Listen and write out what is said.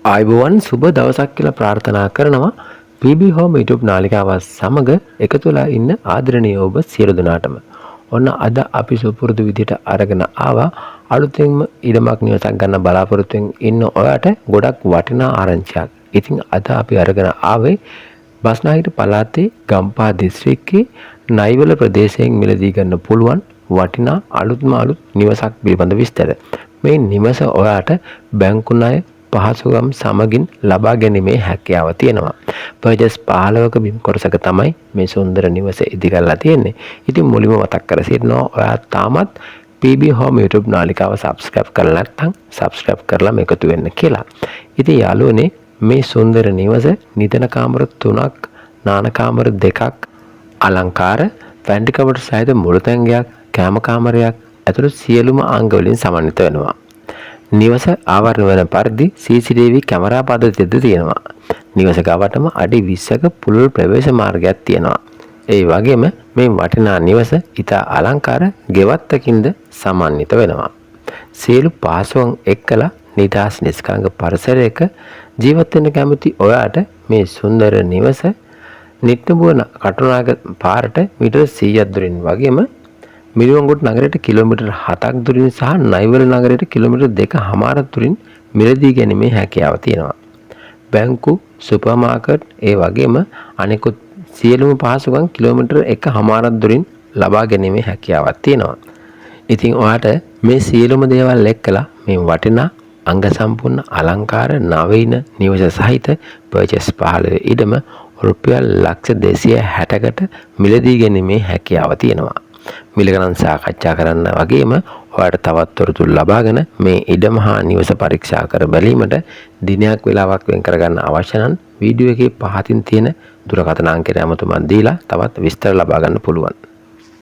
ආයුබෝවන් සුබ දවසක් කියලා ප්‍රාර්ථනා කරනවා PB Home YouTube නාලිකාව සමග එකතුලා ඉන්න ආදරණීය ඔබ සියලු දෙනාටම. ඔන්න අද අපි සුපුරුදු විදිහට අරගෙන ආවා අලුතෙන්ම ඉඩමක් නිවසක් ගන්න බලාපොරොත්තුෙන් ඉන්න ඔයාට ගොඩක් වටිනා ආරංචියක්. ඉතින් අද අපි අරගෙන ආවේ බස්නාහිර පළාතේ ගම්පහ දිස්ත්‍රික්කයේ නයිවල ප්‍රදේශයෙන් මිලදී ගන්න පුළුවන් වටිනා අලුත්ම අලුත් නිවසක් පිළිබඳ විස්තර. මේ නිවස ඔයාට බැංකු ණය පහසුකම් සමගින් ලබා ගැනීමේ හැකියාව තියෙනවා. පර්චේස් 15ක බිම් කොටසක තමයි මේ සුන්දර නිවස ඉදිකරලා තියෙන්නේ. ඉතින් මුලින්ම මතක් කර සිටිනවා ඔයා තාමත් PB Home YouTube නාලිකාව subscribe කරලා නැත්නම් subscribe කරලා මේකතු වෙන්න කියලා. ඉතින් යාළුවනේ මේ සුන්දර නිවස නිදන කාමර 3ක්, නාන කාමර 2ක්, අලංකාර පැන්ටි කබඩ් සහිත මුළු තැන්ගයක්, කෑම කාමරයක් ඇතුළු සියලුම අංග වලින් සමන්විත වෙනවා. නිවස ආවරණය වන පරිදි CCTV කැමරා පද්ධතියද තියෙනවා. නිවස ගාවටම අඩි 20ක පුළුල් ප්‍රවේශ මාර්ගයක් තියෙනවා. ඒ වගේම මේ වටිනා නිවස ඉතා අලංකාර ගෙවත්තකින්ද සමන්විත වෙනවා. සියලු පහසුකම් එක්කලා නිදහස් නිස්කලංක පරිසරයක ජීවත් වෙන්න කැමති ඔයාට මේ සුන්දර නිවස නිට්ටඹුව කටුනායක පාරට මීටර් 100ක් දුරින් වගේම මිරිවන්ගොඩ නගරයට කිලෝමීටර් 7ක් දුරින් සහ නයිවල නගරයට කිලෝමීටර් 2කමාරක් දුරින් මිලදී ගැනීමේ හැකියාව තියෙනවා. බැංකු, සුපර් මාකට් ඒ වගේම අනෙකුත් සියලුම පහසුකම් කිලෝමීටර් 1කමාරක් දුරින් ලබා ගැනීමේ හැකියාවක් තියෙනවා. ඉතින් ඔයාට මේ සියලුම දේවල් එක්කලා මේ වටිනා අංග සම්පූර්ණ අලංකාර නවීන නිවස සහිත පර්චේස් 15 ඉඩම රුපියල් ලක්ෂ 260කට මිලදී ගැනීමේ හැකියාව තියෙනවා. මිල ගණන් සාකච්ඡා කරන්න වගේම ඔයාලට තවත් තොරතුරු ලබාගෙන මේ ඉඩම හා නිවස පරීක්ෂා කර බැලීමට දිනයක් වෙලාවක් වෙන් කරගන්න අවශ්‍ය නම් වීඩියෝ එකේ පහතින් තියෙන දුරකථන අංකයට අමතමන් දීලා තවත් විස්තර ලබා ගන්න පුළුවන්.